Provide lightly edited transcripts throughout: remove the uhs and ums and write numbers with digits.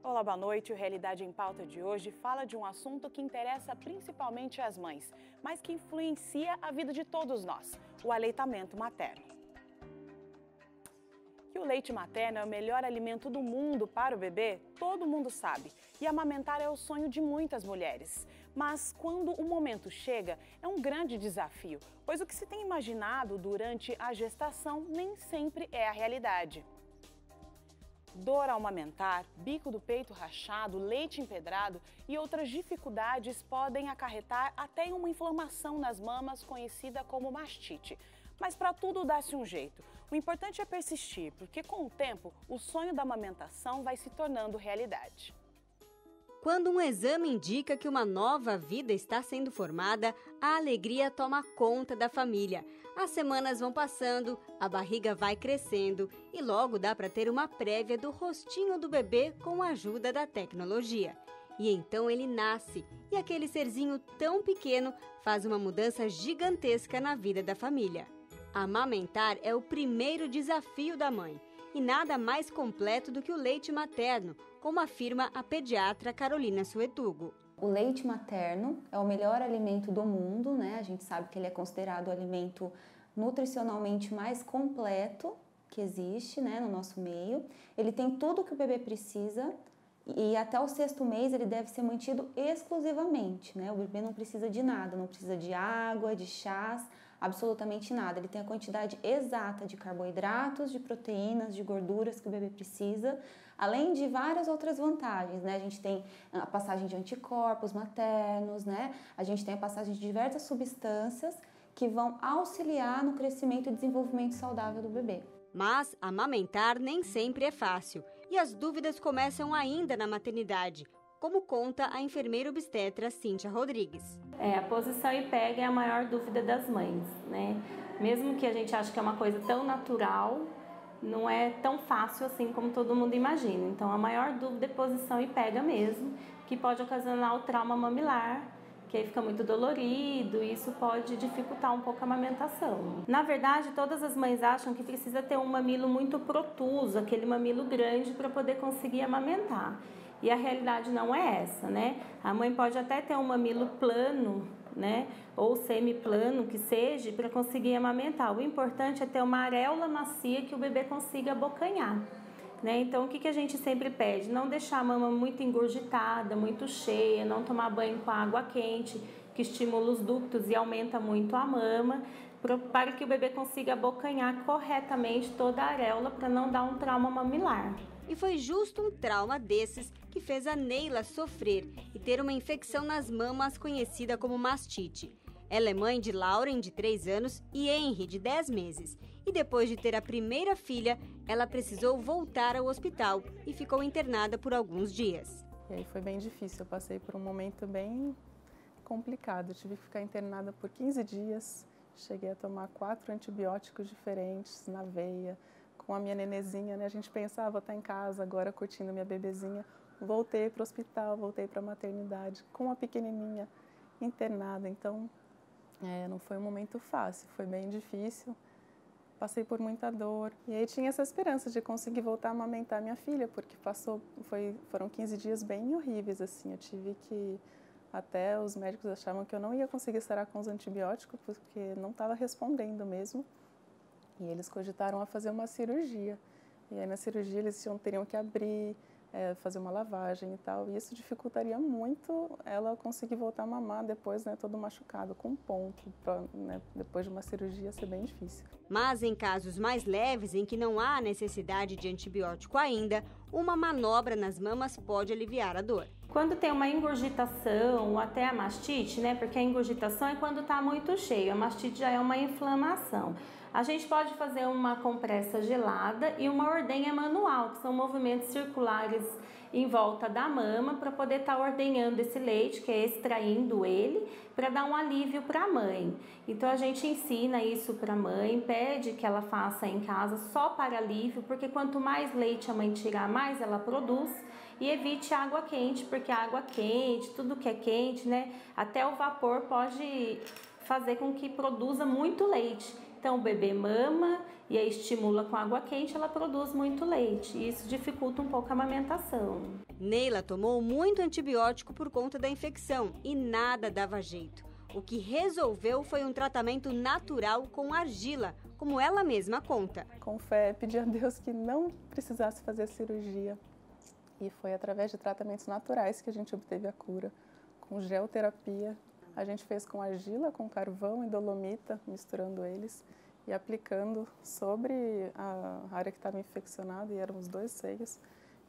Olá, boa noite. O Realidade em Pauta de hoje fala de um assunto que interessa principalmente as mães, mas que influencia a vida de todos nós, o aleitamento materno. Que o leite materno é o melhor alimento do mundo para o bebê, todo mundo sabe, e amamentar é o sonho de muitas mulheres. Mas quando o momento chega, é um grande desafio, pois o que se tem imaginado durante a gestação nem sempre é a realidade. Dor ao amamentar, bico do peito rachado, leite empedrado e outras dificuldades podem acarretar até uma inflamação nas mamas conhecida como mastite. Mas para tudo dá-se um jeito. O importante é persistir, porque com o tempo o sonho da amamentação vai se tornando realidade. Quando um exame indica que uma nova vida está sendo formada, a alegria toma conta da família. As semanas vão passando, a barriga vai crescendo e logo dá para ter uma prévia do rostinho do bebê com a ajuda da tecnologia. E então ele nasce e aquele serzinho tão pequeno faz uma mudança gigantesca na vida da família. Amamentar é o primeiro desafio da mãe. E nada mais completo do que o leite materno, como afirma a pediatra Carolina Suetugo. O leite materno é o melhor alimento do mundo, né? A gente sabe que ele é considerado o alimento nutricionalmente mais completo que existe, né, no nosso meio. Ele tem tudo o que o bebê precisa e até o 6º mês ele deve ser mantido exclusivamente, né? O bebê não precisa de nada, não precisa de água, de chás, absolutamente nada. Ele tem a quantidade exata de carboidratos, de proteínas, de gorduras que o bebê precisa, além de várias outras vantagens, né? A gente tem a passagem de anticorpos maternos, né? A gente tem a passagem de diversas substâncias que vão auxiliar no crescimento e desenvolvimento saudável do bebê. Mas amamentar nem sempre é fácil e as dúvidas começam ainda na maternidade, como conta a enfermeira obstetra Cíntia Rodrigues. A posição e pega é a maior dúvida das mães, né? Mesmo que a gente ache que é uma coisa tão natural, não é tão fácil assim como todo mundo imagina. Então a maior dúvida é posição e pega mesmo, que pode ocasionar o trauma mamilar, que aí fica muito dolorido e isso pode dificultar um pouco a amamentação. Na verdade, todas as mães acham que precisa ter um mamilo muito protuso, aquele mamilo grande para poder conseguir amamentar. E a realidade não é essa, né? A mãe pode até ter um mamilo plano, né? Ou semiplano, que seja, para conseguir amamentar. O importante é ter uma areola macia que o bebê consiga abocanhar. Né? Então, o que a gente sempre pede? Não deixar a mama muito engurgitada, muito cheia, não tomar banho com água quente, que estimula os ductos e aumenta muito a mama, para que o bebê consiga abocanhar corretamente toda a areola para não dar um trauma mamilar. E foi justo um trauma desses que fez a Neila sofrer e ter uma infecção nas mamas conhecida como mastite. Ela é mãe de Lauren, de 3 anos, e Henry, de 10 meses. E depois de ter a primeira filha, ela precisou voltar ao hospital e ficou internada por alguns dias. E aí foi bem difícil, eu passei por um momento bem complicado. Eu tive que ficar internada por 15 dias, cheguei a tomar 4 antibióticos diferentes na veia, com a minha nenezinha, né? A gente pensava estar em casa agora curtindo minha bebezinha. Voltei para o hospital, voltei para a maternidade com a pequenininha internada, então não foi um momento fácil, foi bem difícil, passei por muita dor. E aí tinha essa esperança de conseguir voltar a amamentar minha filha, porque foram 15 dias bem horríveis, assim, eu tive que, até os médicos achavam que eu não ia conseguir sarar com os antibióticos, porque não estava respondendo mesmo, e eles cogitaram a fazer uma cirurgia. E aí na cirurgia eles teriam que abrir, fazer uma lavagem e tal, e isso dificultaria muito ela conseguir voltar a mamar depois, né, todo machucado, com ponto, né, depois de uma cirurgia ser bem difícil. Mas em casos mais leves, em que não há necessidade de antibiótico ainda, uma manobra nas mamas pode aliviar a dor. Quando tem uma ingurgitação ou até a mastite, né, porque a ingurgitação é quando está muito cheio, a mastite já é uma inflamação. A gente pode fazer uma compressa gelada e uma ordenha manual, que são movimentos circulares em volta da mama para poder estar ordenhando esse leite, que é extraindo ele, para dar um alívio para a mãe. Então a gente ensina isso para a mãe, pede que ela faça em casa só para alívio, porque quanto mais leite a mãe tirar, mais ela produz. E evite água quente, porque a água quente, tudo que é quente, né, até o vapor pode fazer com que produza muito leite. Então o bebê mama e aí estimula com água quente, ela produz muito leite e isso dificulta um pouco a amamentação. Neila tomou muito antibiótico por conta da infecção e nada dava jeito. O que resolveu foi um tratamento natural com argila, como ela mesma conta. Com fé, pedi a Deus que não precisasse fazer cirurgia. E foi através de tratamentos naturais que a gente obteve a cura, com geoterapia. A gente fez com argila, com carvão e dolomita, misturando eles e aplicando sobre a área que estava infeccionada, e eram os 2 seios.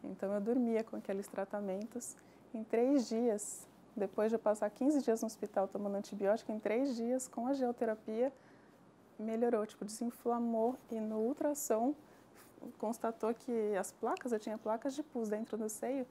Então eu dormia com aqueles tratamentos. Em 3 dias, depois de eu passar 15 dias no hospital tomando antibiótico, em 3 dias com a geoterapia, melhorou, desinflamou, e no ultrassom constatou que as placas, eu tinha placas de pus dentro do seio,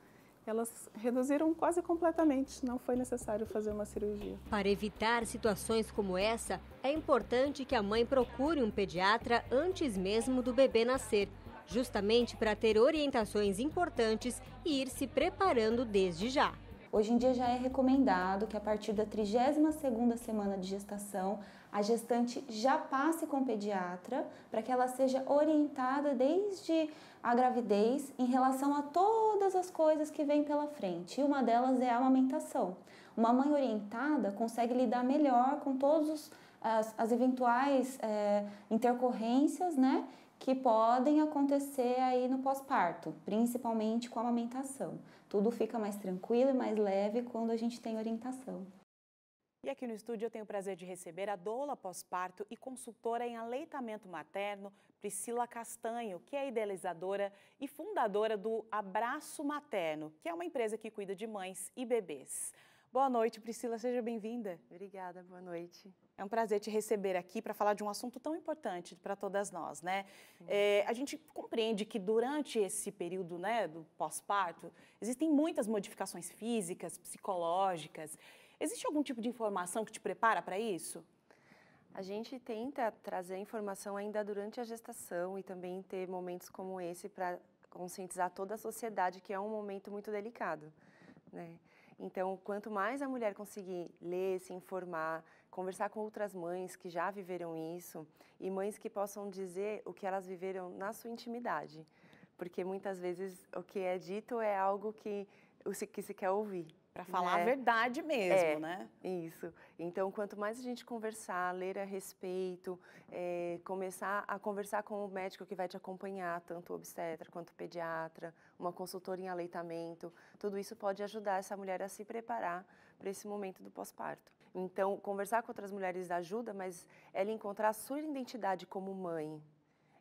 elas reduziram quase completamente, não foi necessário fazer uma cirurgia. Para evitar situações como essa, é importante que a mãe procure um pediatra antes mesmo do bebê nascer, justamente para ter orientações importantes e ir se preparando desde já. Hoje em dia já é recomendado que a partir da 32ª semana de gestação, a gestante já passe com o pediatra para que ela seja orientada desde a gravidez em relação a todas as coisas que vêm pela frente. E uma delas é a amamentação. Uma mãe orientada consegue lidar melhor com todas as eventuais intercorrências, né, que podem acontecer aí no pós-parto, principalmente com a amamentação. Tudo fica mais tranquilo e mais leve quando a gente tem orientação. E aqui no estúdio eu tenho o prazer de receber a doula pós-parto e consultora em aleitamento materno, Priscila Castanho, que é idealizadora e fundadora do Abraço Materno, que é uma empresa que cuida de mães e bebês. Boa noite, Priscila, seja bem-vinda. Obrigada, boa noite. É um prazer te receber aqui para falar de um assunto tão importante para todas nós, né? A gente compreende que durante esse período, né, do pós-parto, existem muitas modificações físicas, psicológicas. Existe algum tipo de informação que te prepara para isso? A gente tenta trazer informação ainda durante a gestação e também ter momentos como esse para conscientizar toda a sociedade que é um momento muito delicado, né? Então, quanto mais a mulher conseguir ler, se informar, conversar com outras mães que já viveram isso e mães que possam dizer o que elas viveram na sua intimidade, porque muitas vezes o que é dito é algo que se quer ouvir. Para falar a verdade mesmo, né? Isso. Então, quanto mais a gente conversar, ler a respeito, começar a conversar com o médico que vai te acompanhar, tanto o obstetra quanto o pediatra, uma consultora em aleitamento, tudo isso pode ajudar essa mulher a se preparar para esse momento do pós-parto. Então, conversar com outras mulheres ajuda, mas ela encontrar a sua identidade como mãe.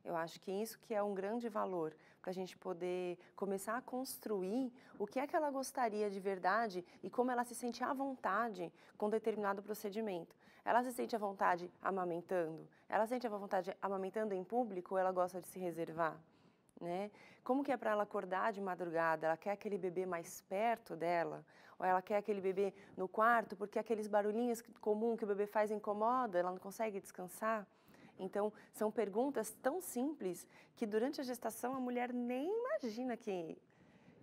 Eu acho que isso que é um grande valor, para a gente poder começar a construir o que é que ela gostaria de verdade e como ela se sente à vontade com determinado procedimento. Ela se sente à vontade amamentando? Ela se sente à vontade amamentando em público ou ela gosta de se reservar? Né? Como que é para ela acordar de madrugada? Ela quer aquele bebê mais perto dela? Ou ela quer aquele bebê no quarto porque aqueles barulhinhos comuns que o bebê faz incomoda, ela não consegue descansar? Então, são perguntas tão simples que durante a gestação a mulher nem imagina que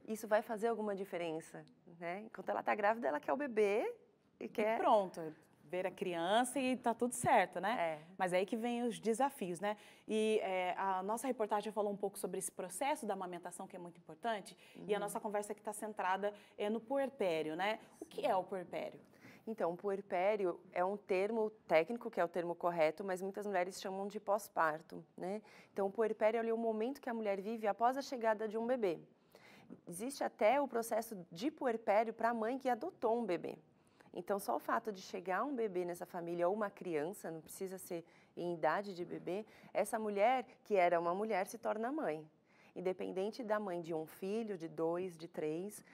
isso vai fazer alguma diferença, né? Enquanto ela está grávida, ela quer o bebê e quer... E pronto, ver a criança e tá tudo certo, né? Mas é aí que vem os desafios, né? E a nossa reportagem falou um pouco sobre esse processo da amamentação, que é muito importante, e a nossa conversa aqui está centrada no puerpério, né? O que é o puerpério? Então, o puerpério é um termo técnico, que é o termo correto, mas muitas mulheres chamam de pós-parto, né? Então, o puerpério é o momento que a mulher vive após a chegada de um bebê. Existe até o processo de puerpério para a mãe que adotou um bebê. Então, só o fato de chegar um bebê nessa família, ou uma criança, não precisa ser em idade de bebê, essa mulher, que era uma mulher, se torna mãe. Independente da mãe de um filho, de 2, de 3,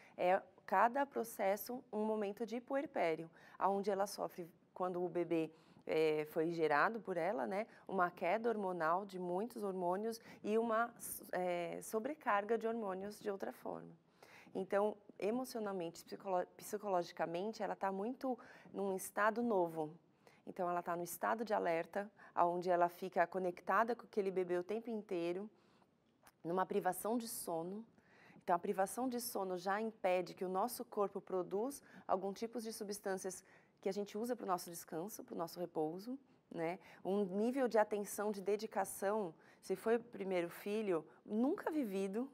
cada processo um momento de puerpério, onde ela sofre, quando o bebê foi gerado por ela, né, uma queda hormonal de muitos hormônios e uma sobrecarga de hormônios de outra forma. Então, emocionalmente, psicologicamente, ela está muito num estado novo. Então, ela está no estado de alerta, onde ela fica conectada com aquele bebê o tempo inteiro, numa privação de sono. Então, a privação de sono já impede que o nosso corpo produza algum tipo de substâncias que a gente usa para o nosso descanso, para o nosso repouso, né? Um nível de atenção, de dedicação, se foi o primeiro filho, nunca vivido.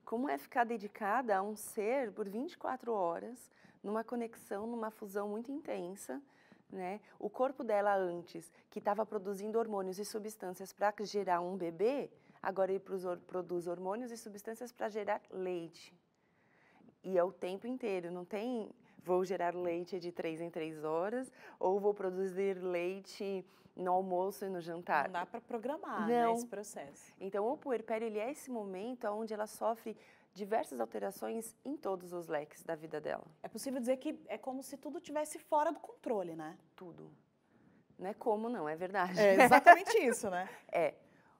Como é ficar dedicada a um ser por 24 horas, numa conexão, numa fusão muito intensa, né? O corpo dela antes, que estava produzindo hormônios e substâncias para gerar um bebê, agora ele produz hormônios e substâncias para gerar leite. E é o tempo inteiro, não tem vou gerar leite de 3 em 3 horas ou vou produzir leite no almoço e no jantar. Não dá para programar, né, esse processo. Então, o puerpério ele é esse momento onde ela sofre diversas alterações em todos os leques da vida dela. É possível dizer que é como se tudo estivesse fora do controle, né? Tudo. Não é como não, é verdade. É exatamente isso, né?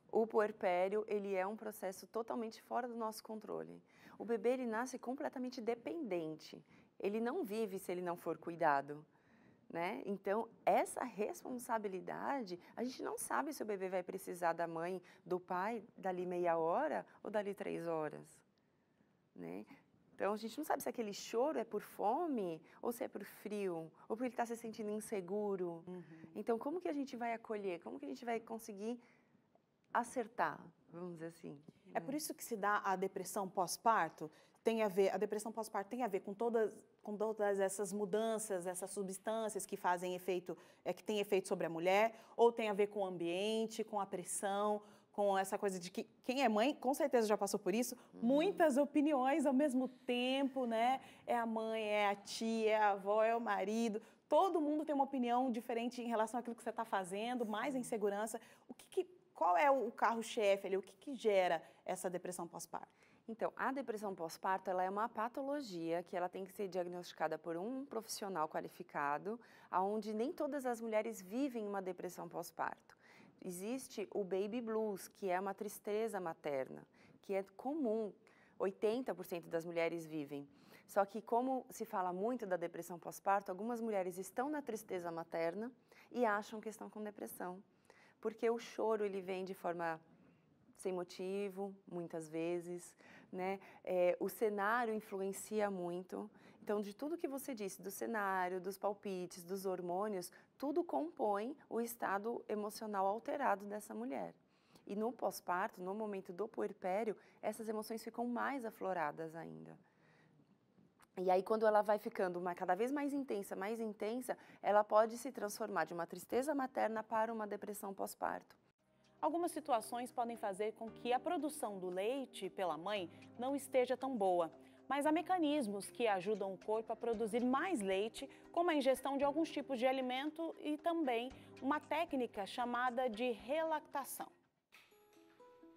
O puerpério, ele é um processo totalmente fora do nosso controle. O bebê, ele nasce completamente dependente. Ele não vive se ele não for cuidado, né? Então, essa responsabilidade, a gente não sabe se o bebê vai precisar da mãe, do pai, dali meia hora ou dali 3 horas, né? Então, a gente não sabe se aquele choro é por fome, ou se é por frio, ou porque ele está se sentindo inseguro. Então, como que a gente vai acolher? Como que a gente vai conseguir acertar, vamos dizer assim? É por isso que se dá a depressão pós-parto? A depressão pós-parto tem a ver com todas essas mudanças, essas substâncias que fazem efeito, que têm efeito sobre a mulher, ou tem a ver com o ambiente, com a pressão, com essa coisa de que quem é mãe, com certeza já passou por isso, muitas opiniões ao mesmo tempo, né? É a mãe, é a tia, é a avó, é o marido, todo mundo tem uma opinião diferente em relação àquilo que você está fazendo, mais insegurança. Qual é o carro-chefe ali, o que gera essa depressão pós-parto? Então, a depressão pós-parto, ela é uma patologia que ela tem que ser diagnosticada por um profissional qualificado, onde nem todas as mulheres vivem uma depressão pós-parto. Existe o baby blues, que é uma tristeza materna, que é comum, 80% das mulheres vivem. Só que como se fala muito da depressão pós-parto, algumas mulheres estão na tristeza materna e acham que estão com depressão. Porque o choro, ele vem de forma sem motivo, muitas vezes, né? O cenário influencia muito. Então, de tudo que você disse, do cenário, dos palpites, dos hormônios, tudo compõe o estado emocional alterado dessa mulher. E no pós-parto, no momento do puerpério, essas emoções ficam mais afloradas ainda. E aí, quando ela vai ficando cada vez mais intensa, ela pode se transformar de uma tristeza materna para uma depressão pós-parto. Algumas situações podem fazer com que a produção do leite pela mãe não esteja tão boa, mas há mecanismos que ajudam o corpo a produzir mais leite, como a ingestão de alguns tipos de alimento e também uma técnica chamada de relactação.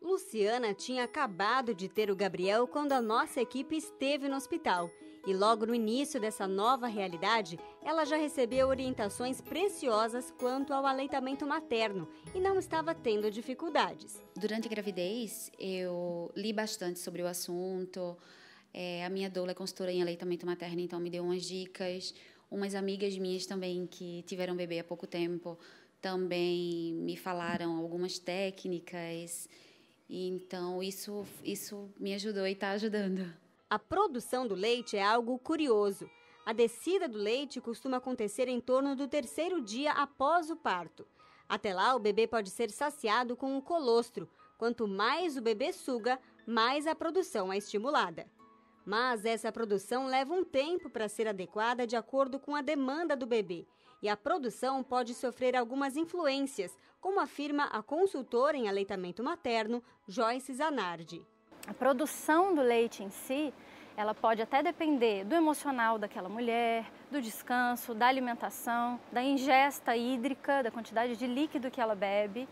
Luciana tinha acabado de ter o Gabriel quando a nossa equipe esteve no hospital. E logo no início dessa nova realidade, ela já recebeu orientações preciosas quanto ao aleitamento materno e não estava tendo dificuldades. Durante a gravidez, eu li bastante sobre o assunto. A minha doula é consultora em aleitamento materno, então me deu umas dicas. Umas amigas minhas também que tiveram bebê há pouco tempo também me falaram algumas técnicas. Então, isso me ajudou e está ajudando. A produção do leite é algo curioso. A descida do leite costuma acontecer em torno do 3º dia após o parto. Até lá, o bebê pode ser saciado com o colostro. Quanto mais o bebê suga, mais a produção é estimulada. Mas essa produção leva um tempo para ser adequada de acordo com a demanda do bebê. E a produção pode sofrer algumas influências, como afirma a consultora em aleitamento materno, Joyce Zanardi. A produção do leite em si, ela pode até depender do emocional daquela mulher, do descanso, da alimentação, da ingesta hídrica, da quantidade de líquido que ela bebe.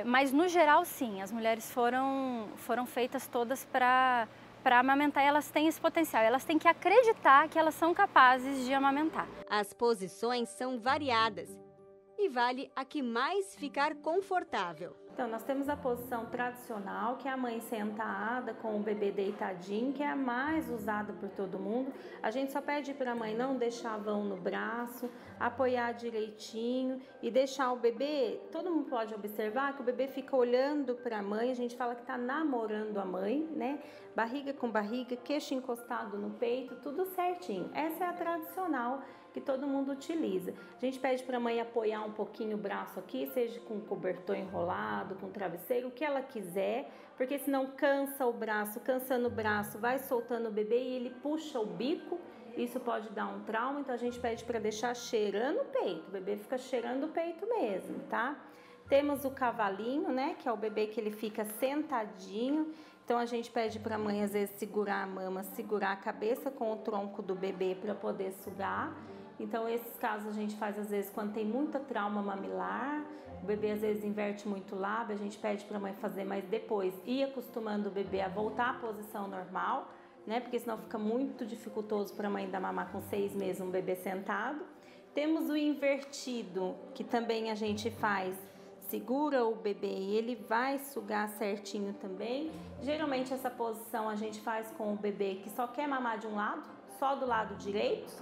Mas, no geral, sim, as mulheres foram feitas todas para amamentar, e elas têm esse potencial, elas têm que acreditar que elas são capazes de amamentar. As posições são variadas e vale a que mais ficar confortável. Então, nós temos a posição tradicional, que é a mãe sentada com o bebê deitadinho, que é a mais usada por todo mundo. A gente só pede para a mãe não deixar a vão no braço, apoiar direitinho e deixar o bebê. Todo mundo pode observar que o bebê fica olhando para a mãe, a gente fala que está namorando a mãe, né? Barriga com barriga, queixo encostado no peito, tudo certinho. Essa é a tradicional, que todo mundo utiliza. A gente pede para a mãe apoiar um pouquinho o braço aqui, seja com cobertor enrolado, com travesseiro, o que ela quiser, porque senão cansa o braço, cansando o braço, vai soltando o bebê e ele puxa o bico, isso pode dar um trauma, então a gente pede para deixar cheirando o peito, o bebê fica cheirando o peito mesmo, tá? Temos o cavalinho, né, que é o bebê que ele fica sentadinho, então a gente pede para a mãe às vezes segurar a mama, segurar a cabeça com o tronco do bebê para poder sugar. Então esses casos a gente faz às vezes quando tem muita trauma mamilar, o bebê às vezes inverte muito o lábio, a gente pede para a mãe fazer, mas depois ir acostumando o bebê a voltar à posição normal, né, porque senão fica muito dificultoso para a mãe dar mamar com 6 meses um bebê sentado. Temos o invertido, que também a gente faz, segura o bebê e ele vai sugar certinho também. Geralmente essa posição a gente faz com o bebê que só quer mamar de um lado, só do lado direito,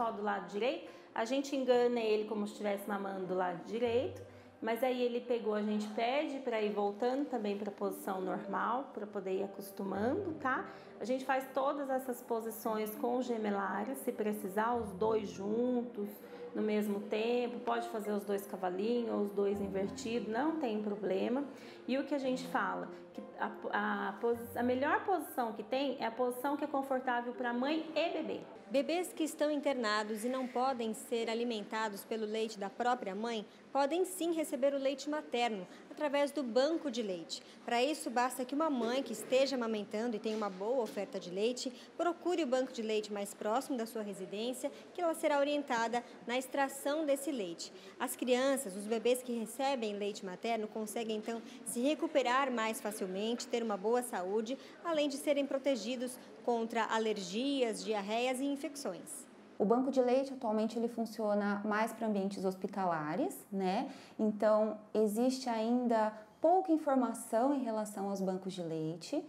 a gente engana ele como se estivesse mamando do lado direito, mas aí ele pegou, a gente pede para ir voltando também para a posição normal, para poder ir acostumando, tá? A gente faz todas essas posições com gemelares, se precisar, os dois juntos, no mesmo tempo, pode fazer os 2 cavalinhos ou os 2 invertidos, não tem problema. E o que a gente fala? Que a melhor posição que tem é a posição que é confortável para mãe e bebê. Bebês que estão internados e não podem ser alimentados pelo leite da própria mãe podem sim receber o leite materno através do banco de leite. Para isso, basta que uma mãe que esteja amamentando e tenha uma boa oferta de leite procure o banco de leite mais próximo da sua residência, que ela será orientada na extração desse leite. As crianças, os bebês que recebem leite materno conseguem então se recuperar mais facilmente, ter uma boa saúde, além de serem protegidos contra alergias, diarreias e infecções. O banco de leite atualmente ele funciona mais para ambientes hospitalares, né? Então existe ainda pouca informação em relação aos bancos de leite.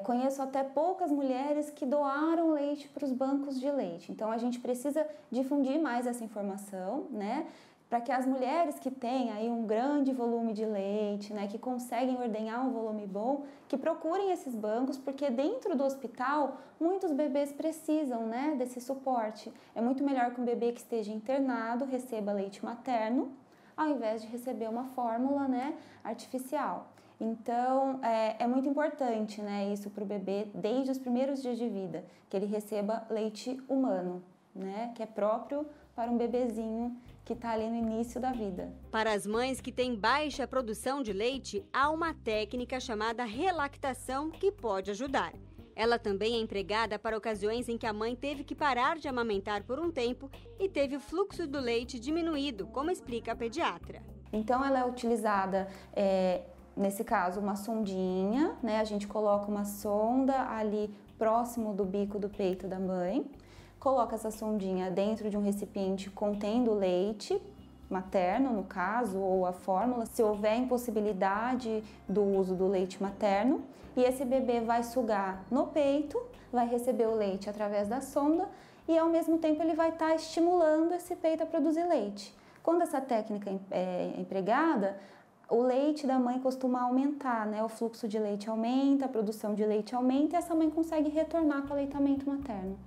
Conheço até poucas mulheres que doaram leite para os bancos de leite. Então a gente precisa difundir mais essa informação, né? Para que as mulheres que têm aí um grande volume de leite, né, que conseguem ordenhar um volume bom, que procurem esses bancos, porque dentro do hospital muitos bebês precisam, né, desse suporte. É muito melhor que um bebê que esteja internado receba leite materno, ao invés de receber uma fórmula, né, artificial. Então, é muito importante, né, isso para o bebê desde os primeiros dias de vida, que ele receba leite humano, né, que é próprio para um bebezinho que está ali no início da vida. Para as mães que têm baixa produção de leite, há uma técnica chamada relactação que pode ajudar. Ela também é empregada para ocasiões em que a mãe teve que parar de amamentar por um tempo e teve o fluxo do leite diminuído, como explica a pediatra. Então ela é utilizada, nesse caso, uma sondinha, né? A gente coloca uma sonda ali próximo do bico do peito da mãe, coloca essa sondinha dentro de um recipiente contendo leite materno, no caso, ou a fórmula, se houver impossibilidade do uso do leite materno, e esse bebê vai sugar no peito, vai receber o leite através da sonda e ao mesmo tempo ele vai estar estimulando esse peito a produzir leite. Quando essa técnica é empregada, o leite da mãe costuma aumentar, né? O fluxo de leite aumenta, a produção de leite aumenta e essa mãe consegue retornar com o aleitamento materno.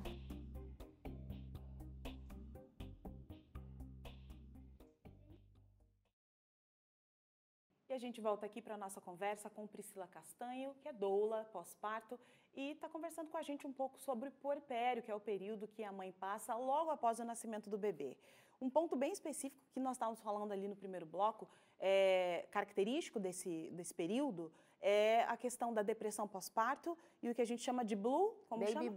E a gente volta aqui para a nossa conversa com Priscila Castanho, que é doula, pós-parto, e está conversando com a gente um pouco sobre o puerpério, que é o período que a mãe passa logo após o nascimento do bebê. Um ponto bem específico que nós estávamos falando ali no primeiro bloco, característico desse período, é a questão da depressão pós-parto e o que a gente chama de baby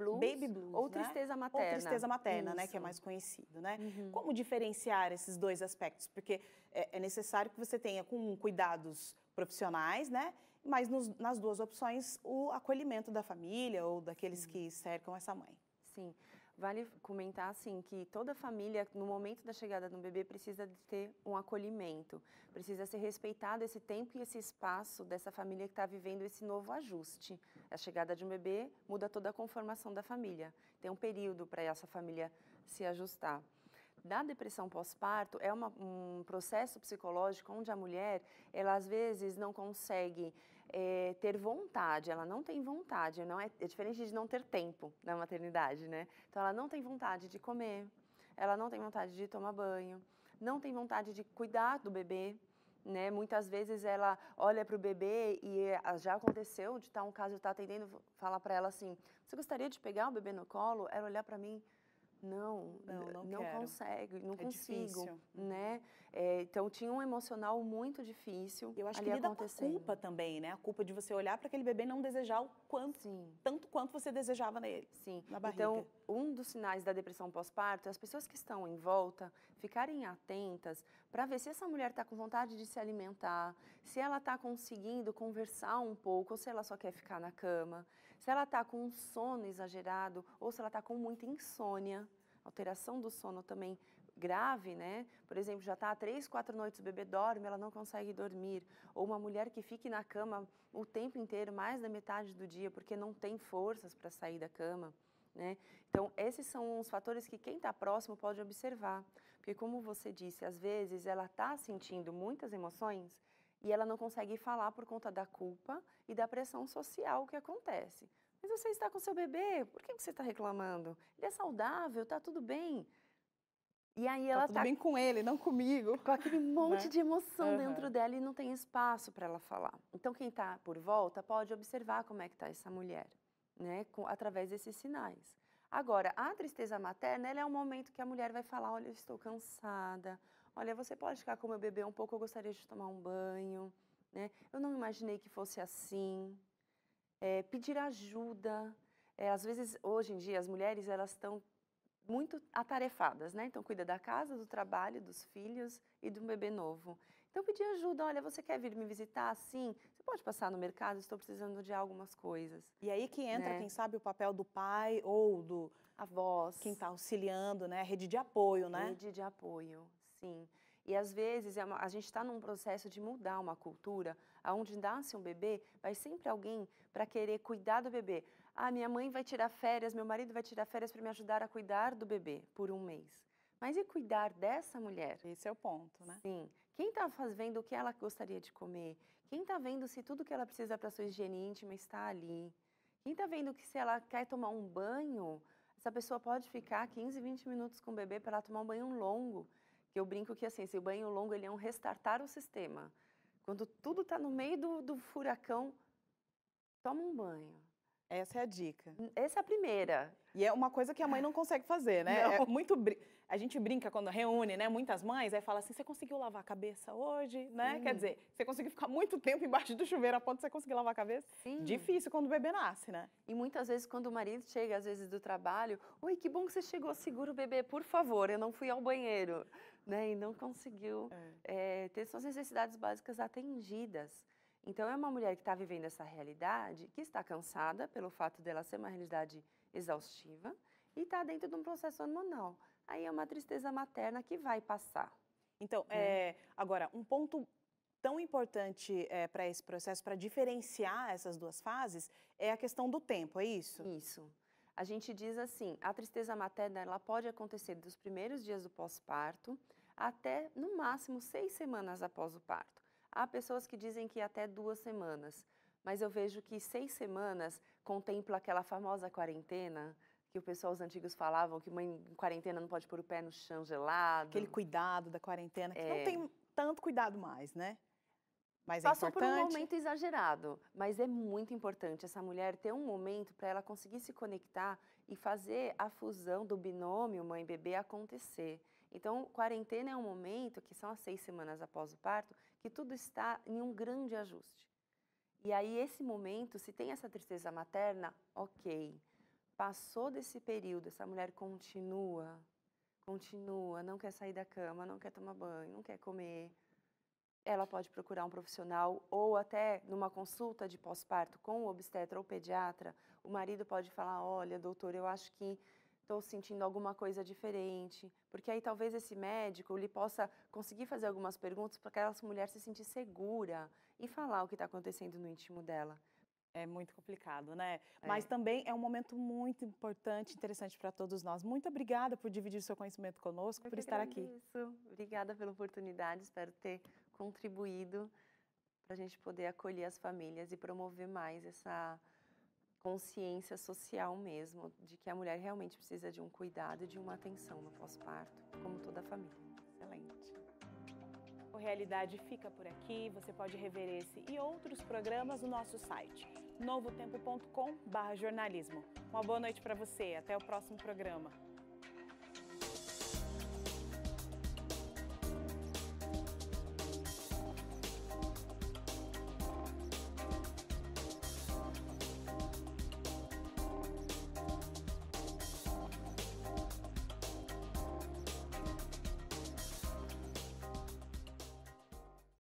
blues, ou tristeza materna. Ou tristeza materna, né, que é mais conhecido, né? Como diferenciar esses dois aspectos? Porque é necessário que você tenha com cuidados profissionais, né? Mas nas duas opções o acolhimento da família ou daqueles que cercam essa mãe. Sim. Vale comentar, assim, que toda família, no momento da chegada do bebê, precisa de ter um acolhimento. Precisa ser respeitado esse tempo e esse espaço dessa família que está vivendo esse novo ajuste. A chegada de um bebê muda toda a conformação da família. Tem um período para essa família se ajustar. Da depressão pós-parto é um processo psicológico onde a mulher, ela às vezes não consegue ter vontade, ela não tem vontade, é diferente de não ter tempo na maternidade, né? Então ela não tem vontade de comer, ela não tem vontade de tomar banho, não tem vontade de cuidar do bebê, né? Muitas vezes ela olha para o bebê e já aconteceu de estar um caso, eu estar atendendo, falar para ela assim, você gostaria de pegar o bebê no colo? Ela olhar para mim, não consegue, não consigo, difícil. né? Então tinha um emocional muito difícil. Eu acho que lida com a culpa também, né? A culpa de você olhar para aquele bebê e não desejar o quanto, tanto quanto você desejava nele. Sim. Na barriga. Então, um dos sinais da depressão pós-parto é as pessoas que estão em volta ficarem atentas para ver se essa mulher está com vontade de se alimentar, se ela está conseguindo conversar um pouco, ou se ela só quer ficar na cama, se ela está com um sono exagerado, ou se ela está com muita insônia. Alteração do sono também grave, né? Por exemplo, já está há 3, 4 noites o bebê dorme, ela não consegue dormir. Ou uma mulher que fique na cama o tempo inteiro, mais da metade do dia, porque não tem forças para sair da cama, né? Então, esses são os fatores que quem está próximo pode observar. Porque, como você disse, às vezes ela está sentindo muitas emoções e ela não consegue falar por conta da culpa e da pressão social que acontece. Mas você está com seu bebê, por que você está reclamando? Ele é saudável, está tudo bem. E aí ela tudo bem com ele, não comigo. Com aquele monte de emoção dentro dela e não tem espaço para ela falar. Então quem está por volta pode observar como é que está essa mulher, né? Através desses sinais. Agora, a tristeza materna, ela é um momento que a mulher vai falar, olha, eu estou cansada, olha, você pode ficar com o meu bebê um pouco, eu gostaria de tomar um banho, né? Eu não imaginei que fosse assim. Pedir ajuda. Às vezes, hoje em dia, as mulheres elas estão muito atarefadas, né? Então, cuida da casa, do trabalho, dos filhos e do bebê novo. Então, pedir ajuda. Olha, você quer vir me visitar? Sim. Você pode passar no mercado? Estou precisando de algumas coisas. E aí que entra, quem sabe, o papel do pai ou do avós. Quem está auxiliando, né? Rede de apoio, né? Rede de apoio, sim. E às vezes a gente está num processo de mudar uma cultura, onde nasce um bebê, vai sempre alguém para querer cuidar do bebê. Ah, minha mãe vai tirar férias, meu marido vai tirar férias para me ajudar a cuidar do bebê por um mês. Mas e cuidar dessa mulher? Esse é o ponto, né? Sim. Quem está vendo o que ela gostaria de comer? Quem está vendo se tudo que ela precisa para sua higiene íntima está ali? Quem está vendo que se ela quer tomar um banho, essa pessoa pode ficar 15, 20 minutos com o bebê para ela tomar um banho longo? Que eu brinco que assim, se o banho longo ele é um restartar o sistema. Quando tudo está no meio do furacão, toma um banho. Essa é a dica. Essa é a primeira. E é uma coisa que a mãe não consegue fazer, né? Não. A gente brinca quando reúne, né? Muitas mães, aí fala assim, você conseguiu lavar a cabeça hoje, né? Quer dizer, você conseguiu ficar muito tempo embaixo do chuveiro a ponto de você conseguir lavar a cabeça? Sim. Difícil quando o bebê nasce, né? E muitas vezes quando o marido chega, às vezes do trabalho, oi, que bom que você chegou, segura o bebê, por favor, eu não fui ao banheiro, né? E não conseguiu ter suas necessidades básicas atendidas. Então, é uma mulher que está vivendo essa realidade, que está cansada pelo fato dela ser uma realidade exaustiva e está dentro de um processo hormonal. Aí é uma tristeza materna que vai passar. Então, agora, um ponto tão importante para esse processo, para diferenciar essas duas fases, é a questão do tempo, é isso? Isso. A gente diz assim, a tristeza materna ela pode acontecer dos primeiros dias do pós-parto até, no máximo, 6 semanas após o parto. Há pessoas que dizem que até 2 semanas, mas eu vejo que 6 semanas contempla aquela famosa quarentena, que os antigos falavam que mãe em quarentena não pode pôr o pé no chão gelado. Aquele cuidado da quarentena, que não tem tanto cuidado mais, né? Mas passou por um momento exagerado, mas é muito importante essa mulher ter um momento para ela conseguir se conectar e fazer a fusão do binômio mãe-bebê acontecer. Então, quarentena é um momento, que são as 6 semanas após o parto, que tudo está em um grande ajuste. E aí, esse momento, se tem essa tristeza materna, ok. Passou desse período, essa mulher continua, não quer sair da cama, não quer tomar banho, não quer comer. Ela pode procurar um profissional ou até numa consulta de pós-parto com o obstetra ou pediatra, o marido pode falar, olha, doutor, eu acho que estou sentindo alguma coisa diferente, porque aí talvez esse médico ele possa conseguir fazer algumas perguntas para aquela mulher se sentir segura e falar o que está acontecendo no íntimo dela. É muito complicado, né? Mas também é um momento muito importante, interessante para todos nós. Muito obrigada por dividir o seu conhecimento conosco, por estar aqui. Obrigada pela oportunidade, espero ter contribuído para a gente poder acolher as famílias e promover mais consciência social mesmo, de que a mulher realmente precisa de um cuidado e de uma atenção no pós-parto, como toda a família. Excelente. O Realidade fica por aqui. Você pode rever esse e outros programas no nosso site, novotempo.com/jornalismo. Uma boa noite para você. Até o próximo programa.